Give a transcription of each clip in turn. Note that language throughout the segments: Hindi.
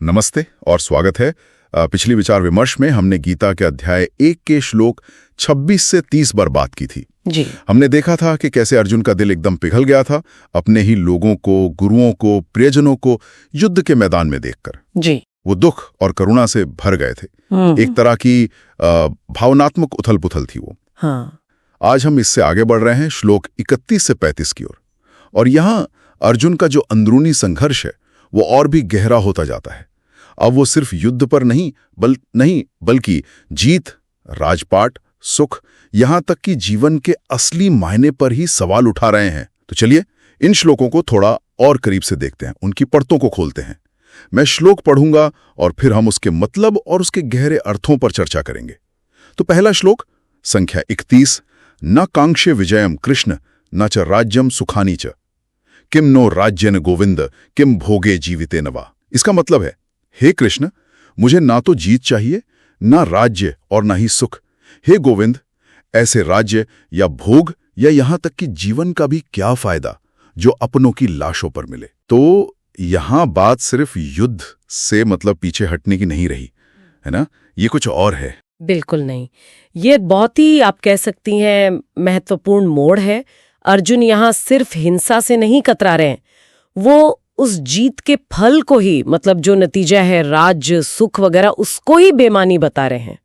नमस्ते और स्वागत है। पिछली विचार विमर्श में हमने गीता के अध्याय 1 के श्लोक 26 से 30 पर बात की थी। जी। हमने देखा था कि कैसे अर्जुन का दिल एकदम पिघल गया था अपने ही लोगों को, गुरुओं को, प्रियजनों को युद्ध के मैदान में देखकर। जी। वो दुख और करुणा से भर गए थे। एक तरह की भावनात्मक उथल पुथल थी वो। हाँ। आज हम इससे आगे बढ़ रहे हैं श्लोक 31 से 35 की ओर, और यहाँ अर्जुन का जो अंदरूनी संघर्ष है वो और भी गहरा होता जाता है। अब वो सिर्फ युद्ध पर नहीं बल्कि जीत, राजपाट, सुख, यहाँ तक कि जीवन के असली मायने पर ही सवाल उठा रहे हैं। तो चलिए इन श्लोकों को थोड़ा और करीब से देखते हैं, उनकी परतों को खोलते हैं। मैं श्लोक पढ़ूंगा और फिर हम उसके मतलब और उसके गहरे अर्थों पर चर्चा करेंगे। तो पहला श्लोक संख्या 31, न कांक्षे विजयम कृष्ण न च राज्यम सुखानी च किम नो राज्यन गोविंद किम भोगे जीविते नवा। इसका मतलब है, हे कृष्ण, मुझे ना तो जीत चाहिए, ना राज्य और ना ही सुख। हे गोविंद, ऐसे राज्य या भोग या यहां तक कि जीवन का भी क्या फायदा जो अपनों की लाशों पर मिले। तो यहां बात सिर्फ युद्ध से मतलब पीछे हटने की नहीं रही, है ना? ये कुछ और है। बिल्कुल नहीं। ये बहुत ही, आप कह सकती हैं, महत्वपूर्ण मोड़ है। अर्जुन यहाँ सिर्फ हिंसा से नहीं कतरा रहे हैं, वो उस जीत के फल को ही, मतलब जो नतीजा है राज्य, सुख वगैरह, उसको ही बेमानी बता रहे हैं।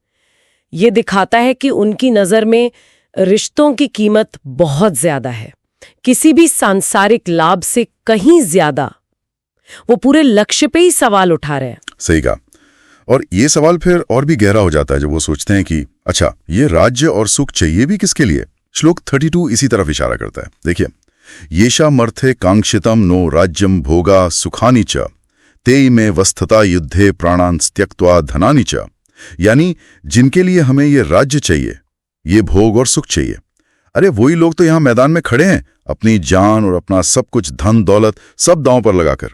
ये दिखाता है कि उनकी नजर में रिश्तों की कीमत बहुत ज्यादा है, किसी भी सांसारिक लाभ से कहीं ज्यादा। वो पूरे लक्ष्य पे ही सवाल उठा रहे हैं। सही कहा। और ये सवाल फिर और भी गहरा हो जाता है जब वो सोचते हैं कि अच्छा, ये राज्य और सुख चाहिए भी किसके लिए। श्लोक 32 इसी तरफ इशारा करता है। देखिए, येषा मर्थे कांक्षितम नो राज्यम भोगा सुखानी च तेई में वस्थता युद्धे प्राणान त्यक्त्वा धनानि च। यानी जिनके लिए हमें ये राज्य चाहिए, ये भोग और सुख चाहिए, अरे वही लोग तो यहाँ मैदान में खड़े हैं अपनी जान और अपना सब कुछ, धन दौलत सब दांव पर लगाकर।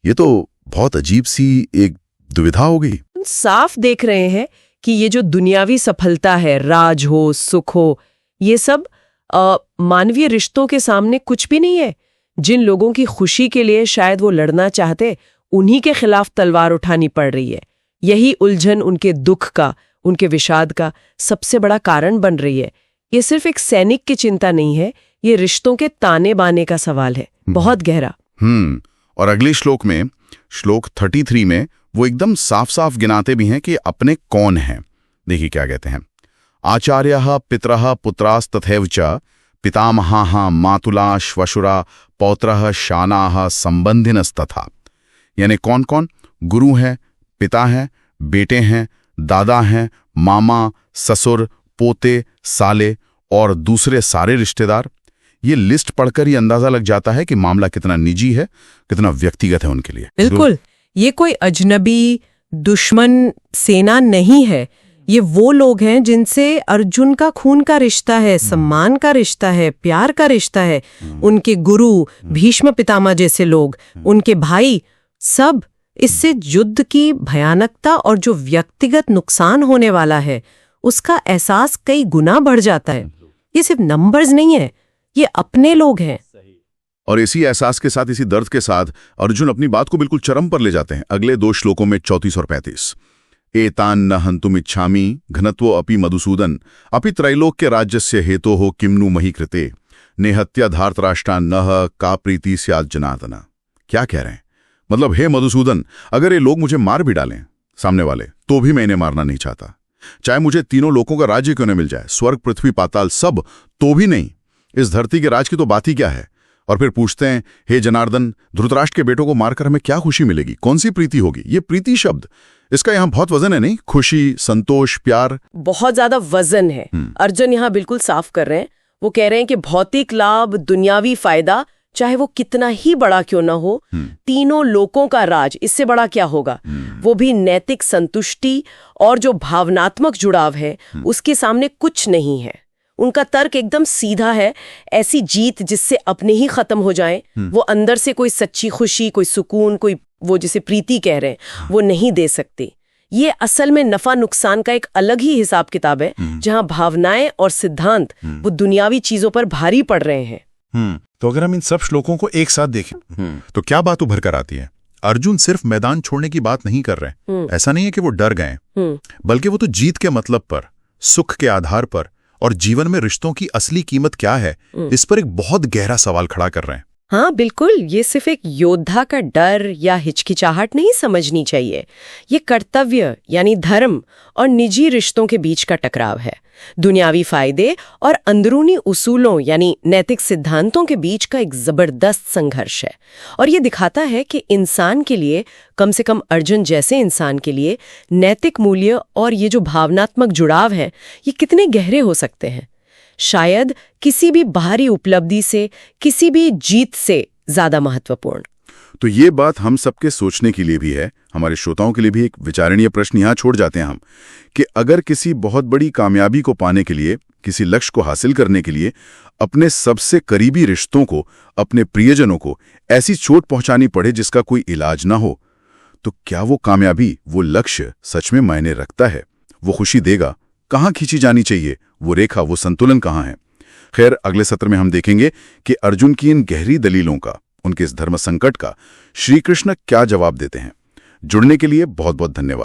ये तो बहुत अजीब सी एक दुविधा हो गई। साफ देख रहे हैं कि ये जो दुनियावी सफलता है, राज हो, सुख हो, ये सब मानवीय रिश्तों के सामने कुछ भी नहीं है। जिन लोगों की खुशी के लिए शायद वो लड़ना चाहते, उन्हीं के खिलाफ तलवार उठानी पड़ रही है। यही उलझन उनके दुख का, उनके विषाद का सबसे बड़ा कारण बन रही है। ये सिर्फ एक सैनिक की चिंता नहीं है, ये रिश्तों के ताने बाने का सवाल है, बहुत गहरा। और अगले श्लोक में, श्लोक 33 में, वो एकदम साफ साफ गिनाते भी हैं कि अपने कौन हैं। देखिए क्या कहते हैं। आचार्यः पितरः पुत्रास्तथैव च पितामहाः मातुला श्वशुरा पौत्रः शानाः संबंधिनस्तथा। यानी कौन कौन? गुरु हैं, पिता हैं, बेटे हैं, दादा हैं, मामा, ससुर, पोते, साले और दूसरे सारे रिश्तेदार। ये लिस्ट पढ़कर ही अंदाजा लग जाता है कि मामला कितना निजी है, कितना व्यक्तिगत है उनके लिए। बिल्कुल, ये कोई अजनबी दुश्मन सेना नहीं है। ये वो लोग हैं जिनसे अर्जुन का खून का रिश्ता है, सम्मान का रिश्ता है, प्यार का रिश्ता है। उनके गुरु, भीष्म पितामह जैसे लोग, उनके भाई, सब। इससे युद्ध की भयानकता और जो व्यक्तिगत नुकसान होने वाला है उसका एहसास कई गुना बढ़ जाता है। ये सिर्फ नंबर्स नहीं है, ये अपने लोग हैं। और इसी एहसास के साथ, इसी दर्द के साथ अर्जुन अपनी बात को बिल्कुल चरम पर ले जाते हैं अगले 2 श्लोकों में, 34 और 35। एतान न हन्तुम इच्छामि घनत्वो अपि मधुसूदन अपि त्रैलोक्य राज्यस्य हेतो हो किम्नु मही कृते नेहत्या धार्तराष्ट्रान नह का प्रीति स्यात् जनार्दन। क्या कह रहे हैं? मतलब, हे मधुसूदन, अगर ये लोग मुझे मार भी डालें सामने वाले, तो भी मैं इन्हें मारना नहीं चाहता। चाहे मुझे तीनों लोकों का राज्य क्यों न मिल जाए, स्वर्ग पृथ्वी पाताल सब, तो भी नहीं। इस धरती के राज की तो बात ही क्या है। और फिर पूछते हैं, हे जनार्दन, धृतराष्ट्र के बेटों को मारकर हमें क्या खुशी मिलेगी, कौन सी प्रीति होगी? ये प्रीति शब्द, इसका यहाँ बहुत वजन है, नहीं? खुशी, संतोष, प्यार, बहुत ज्यादा वजन है। अर्जुन यहाँ बिल्कुल साफ कर रहे हैं। वो कह रहे हैं कि भौतिक लाभ, दुनियावी फायदा, चाहे वो कितना ही बड़ा क्यों ना हो, तीनों लोकों का राज, इससे बड़ा क्या होगा? वो भी नैतिक संतुष्टि और जो भावनात्मक जुड़ाव है, उसके सामने कुछ नहीं है। उनका तर्क एकदम सीधा है। ऐसी जीत जिससे अपने ही खत्म हो जाए, वो अंदर से कोई सच्ची खुशी, कोई सुकून, कोई वो जिसे प्रीति कह रहे हैं, वो नहीं दे सकते। ये असल में नफा नुकसान का एक अलग ही हिसाब किताब है, जहां भावनाएं और सिद्धांत वो दुनियावी चीजों पर भारी पड़ रहे हैं। तो अगर हम इन सब श्लोकों को एक साथ देखें तो क्या बात उभर कर आती है? अर्जुन सिर्फ मैदान छोड़ने की बात नहीं कर रहे। ऐसा नहीं है कि वो डर गए, बल्कि वो तो जीत के मतलब पर, सुख के आधार पर और जीवन में रिश्तों की असली कीमत क्या है, इस पर एक बहुत गहरा सवाल खड़ा कर रहे हैं। हाँ बिल्कुल, ये सिर्फ एक योद्धा का डर या हिचकिचाहट नहीं समझनी चाहिए। ये कर्तव्य यानी धर्म और निजी रिश्तों के बीच का टकराव है। दुनियावी फायदे और अंदरूनी उसूलों यानी नैतिक सिद्धांतों के बीच का एक जबरदस्त संघर्ष है। और ये दिखाता है कि इंसान के लिए, कम से कम अर्जुन जैसे इंसान के लिए, नैतिक मूल्य और ये जो भावनात्मक जुड़ाव है, ये कितने गहरे हो सकते हैं। शायद किसी भी बाहरी उपलब्धि से, किसी भी जीत से ज्यादा महत्वपूर्ण। तो ये बात हम सबके सोचने के लिए भी है, हमारे श्रोताओं के लिए भी एक विचारणीय प्रश्न यहाँ छोड़ जाते हैं हम, कि अगर किसी बहुत बड़ी कामयाबी को पाने के लिए, किसी लक्ष्य को हासिल करने के लिए अपने सबसे करीबी रिश्तों को, अपने प्रियजनों को ऐसी चोट पहुंचानी पड़े जिसका कोई इलाज ना हो, तो क्या वो कामयाबी, वो लक्ष्य सच में मायने रखता है? वो खुशी देगा? कहाँ खींची जानी चाहिए वो रेखा, वो संतुलन कहाँ है? खैर, अगले सत्र में हम देखेंगे कि अर्जुन की इन गहरी दलीलों का, उनके इस धर्म संकट का श्री कृष्ण क्या जवाब देते हैं। जुड़ने के लिए बहुत बहुत धन्यवाद।